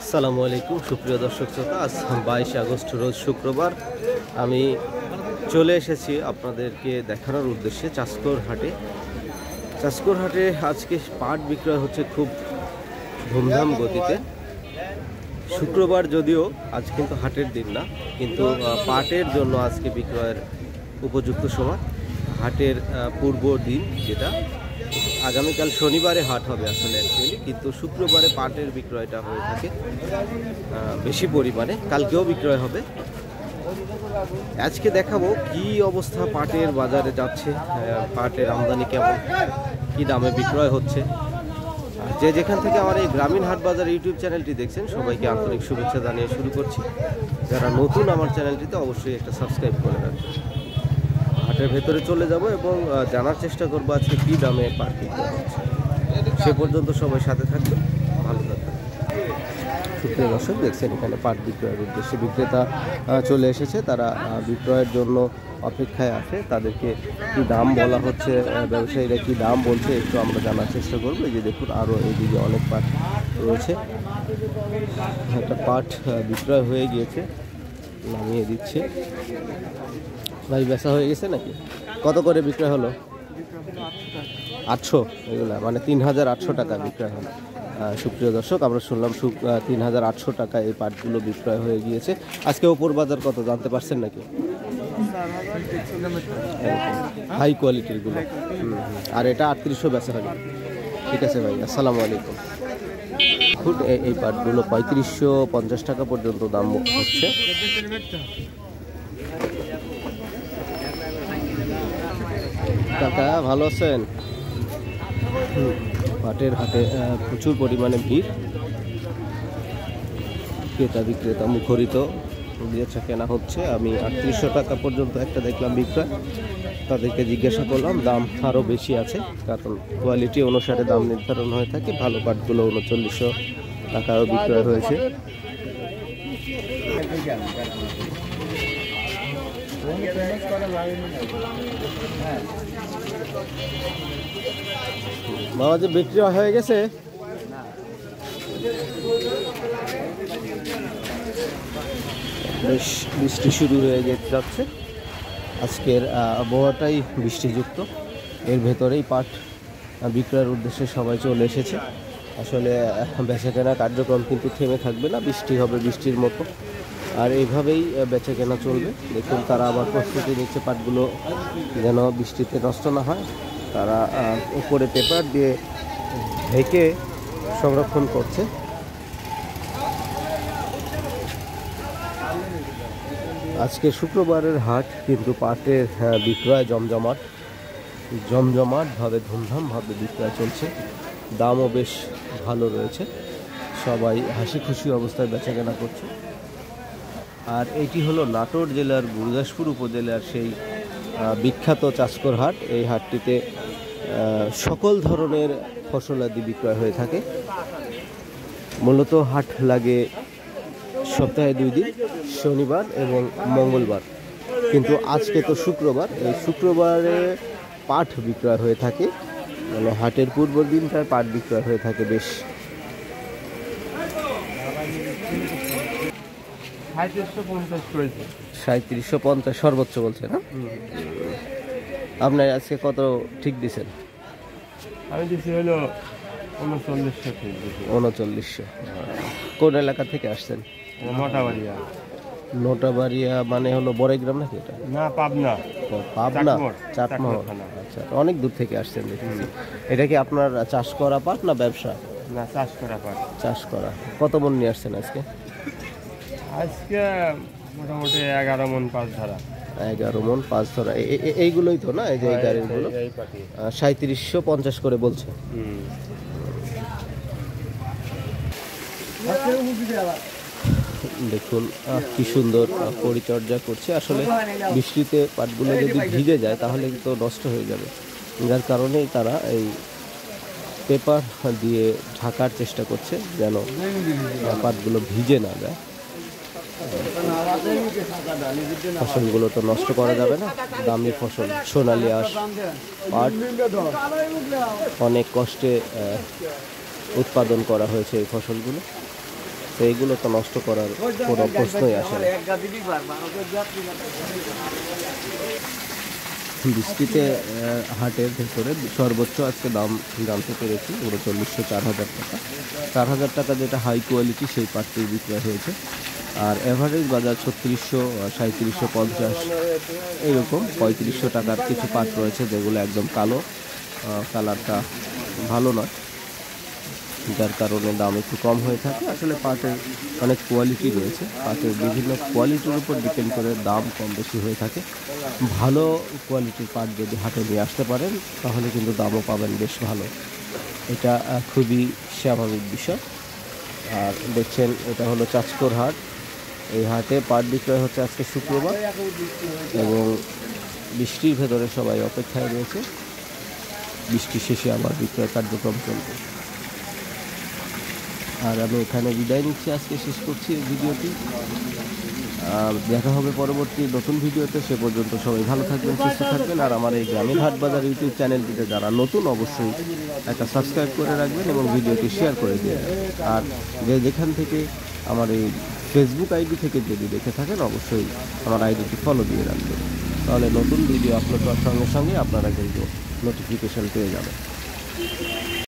আসসালামু আলাইকুম সুপ্রিয় দর্শক শ্রোতা। আজ 22 আগস্ট রোজ শুক্রবার আমি চলে এসেছি আপনাদেরকে দেখানোর উদ্দেশ্যে চাষকর হাটে। চাষকর হাটে আজকে পাট বিক্রয় হচ্ছে খুব ধুমধাম গতিতে। শুক্রবার যদিও আজ কিন্তু হাটের দিন না, কিন্তু পাটের জন্য আজকে বিক্রয়ের উপযুক্ত সময়। হাটের পূর্ব দিন যেটা আগামীকাল শনিবারে হাট হবে আসলে অ্যাকচুয়ালি, কিন্তু শুক্রবারে পাটের বিক্রয়টা হয়ে থাকে বেশি পরিমাণে। কালকেও বিক্রয় হবে। আজকে দেখাবো কি অবস্থা পাটের বাজারে যাচ্ছে, পাটের আমদানি কেমন, কি দামে বিক্রয় হচ্ছে। যে যেখান থেকে আমার এই গ্রামীণ হাট বাজার ইউটিউব চ্যানেলটি দেখছেন সবাইকে আন্তরিক শুভেচ্ছা জানিয়ে শুরু করছি। যারা নতুন আমার চ্যানেলটিতে অবশ্যই একটা সাবস্ক্রাইব করে রাখবেন। হাটের ভেতরে চলে যাব এবং জানার চেষ্টা করবো আজকে কী দামে পাট বিক্রয় হচ্ছে। সে পর্যন্ত সবাই সাথে থাকবে, ভালো থাকবে। সুপ্রিয় দর্শক, দেখছেন এখানে পাট বিক্রয়ের উদ্দেশ্যে বিক্রেতা চলে এসেছে। তারা বিক্রয়ের জন্য অপেক্ষায় আছে। তাদেরকে কি দাম বলা হচ্ছে, ব্যবসায়ীরা কি দাম বলছে একটু আমরা জানার চেষ্টা করবো। এই যে দেখুন আরও এইদিকে অনেক পাট রয়েছে। একটা পাট বিক্রয় হয়ে গিয়েছে, নামিয়ে দিচ্ছে। ভাই বেচা হয়ে গেছে নাকি? কত করে বিক্রয় হলো? 800, এগুলা মানে 3800 টাকা বিক্রয় হলো। সুপ্রিয় দর্শক, আমরা শুনলাম 3800 টাকা এই পাটগুলো বিক্রয় হয়ে গিয়েছে। আজকে ওপর বাজার কত জানতে পারছেন নাকি? হাই কোয়ালিটির গুলো। আর এটা 3800 বেচা হলো। ঠিক আছে ভাই, আসসালামু আলাইকুম। খুব এই পাটগুলো 3550 টাকা পর্যন্ত দাম হচ্ছে। কাকা ভালো আছেন? পাটের হাটে প্রচুর পরিমাণে ভিড়, ক্রেতা বিক্রেতা মুখরিত, বেচা কেনা হচ্ছে। আমি 3800 টাকা পর্যন্ত একটা দেখলাম বিক্রয়। তাদেরকে জিজ্ঞাসা করলাম, দাম আরও বেশি আছে, কারণ কোয়ালিটি অনুসারে দাম নির্ধারণ হয়ে থাকে। ভালো পাটগুলো 3900 টাকাও বিক্রয় হয়েছে। বাবা যে বিক্রি হয়ে গেছে, বেশ বৃষ্টি শুরু হয়ে যাচ্ছে। আজকের আবহাওয়াটাই বৃষ্টিযুক্ত। এর ভেতরেই পাট বিক্রয়ের উদ্দেশ্যে সবাই চলে এসেছে। আসলে বেচাকেনা কার্যক্রম কিন্তু থেমে থাকবে না, বৃষ্টি হবে বৃষ্টির মতো, আর এইভাবেই বেচাকেনা চলবে। দেখুন তারা আবার প্রস্তুতি নিচ্ছে পাটগুলো যেন বৃষ্টিতে নষ্ট না হয়। তারা উপরে পেপার দিয়ে ঢেকে সংরক্ষণ করছে। আজকে শুক্রবারের হাট, কিন্তু পাটের বিক্রয় জমজমাটভাবে ধুমধামভাবে বিক্রয় চলছে। দামও বেশ ভালো রয়েছে, সবাই হাসি খুশি অবস্থায় বেচাকেনা করছে। আর এটি হলো নাটোর জেলার গুরুদাসপুর উপজেলার সেই বিখ্যাত চাষকর হাট। এই হাটটিতে সকল ধরনের ফসলাদি বিক্রয় হয়ে থাকে। মূলত হাট লাগে সপ্তাহে 2 দিন, শনিবার এবং মঙ্গলবার, কিন্তু আজকে তো শুক্রবার। এই শুক্রবারে পাট বিক্রয় হয়ে থাকে, মানে হাটের পূর্ব দিনটায় পাট বিক্রয় হয়ে থাকে বেশ। 3750 সর্বোচ্চ বলছে না? আপনার আজকে কত ঠিক দিচ্ছেন? আমি দিচ্ছি হলো 3900। 3900। কোন এলাকা থেকে আসছেন? নোটাবাড়িয়া মানে হলো বড়াইগ্রাম নাকি? এটা না, পাবনা। পাবনা, চাটমোহর। আচ্ছা, অনেক দূর থেকে আসছেন দেখেছি। এটা কি আপনার চাষ করা পাট না ব্যবসা? না, চাষ করা পাট। চাষ করা। কত মন নিয়ে আসছেন আজকে? আজকে মোটামুটি 11 মন 5 ধরা। 11 মন 5 ধরা। এইগুলোই তো না, এই যে এই গাড়িগুলো 3750 করে বলছে। দেখুন কি সুন্দর পরিচর্যা করছে। আসলে বৃষ্টিতে পাটগুলো যদি ভিজে যায় তাহলে তো নষ্ট হয়ে যাবে, যার কারণেই তারা এই পেপার দিয়ে ঢাকার চেষ্টা করছে যেন পাটগুলো ভিজে না যায়। ফসলগুলো তো নষ্ট করা যাবে না, দামি ফসল, সোনালি আঁশ পাট অনেক কষ্টে উৎপাদন করা হয়েছে এই ফসলগুলো। তো এগুলো তো নষ্ট করার কোনো প্রশ্নই আসে না। বৃষ্টিতে হাটের ভেতরে সর্বোচ্চ আজকে দাম জানতে পেরেছি 3900 4000 টাকা। 4000 টাকা যেটা হাই কোয়ালিটি সেই পাটটি বিক্রয় হয়েছে। আর এভারেজ বাজার 3600 3750 এইরকম 3500 টাকার কিছু পাট রয়েছে যেগুলো একদম কালো, কালারটা ভালো নয়, যার কারণে দাম একটু কম হয়ে থাকে। আসলে পাটের অনেক কোয়ালিটি রয়েছে, পাটের বিভিন্ন কোয়ালিটির উপর ডিপেন্ড করে দাম কম বেশি হয়ে থাকে। ভালো কোয়ালিটির পাট যদি হাটে নিয়ে আসতে পারেন তাহলে কিন্তু দামও পাবেন বেশ ভালো, এটা খুবই স্বাভাবিক বিষয়। আর দেখছেন এটা হলো চাঁচকর হাট। এই হাটে পাট বিক্রয় হচ্ছে আজকে শুক্রবার এবং বৃষ্টির ভেতরে সবাই অপেক্ষায় রয়েছে, বৃষ্টি শেষে আবার বিক্রয় কার্যক্রম চলবে। আর আমি এখানে বিদায় নিচ্ছি, আজকে শেষ করছি এই ভিডিওটি। দেখা হবে পরবর্তী নতুন ভিডিওতে, সে পর্যন্ত সবাই ভালো থাকবেন, সুস্থ থাকবেন। আর আমার এই গ্রামীণ হাট বাজার ইউটিউব চ্যানেলটিতে যারা নতুন অবশ্যই একটা সাবস্ক্রাইব করে রাখবেন এবং ভিডিওটি শেয়ার করে দিয়ে রাখবেন। আর যেখান থেকে আমার এই ফেসবুক আইডি থেকে যদি দেখে থাকেন অবশ্যই আমার আইডিটি ফলো দিয়ে রাখবেন, তাহলে নতুন ভিডিও আপলোড করার সঙ্গে সঙ্গে আপনারা কিন্তু নোটিফিকেশান পেয়ে যাবেন।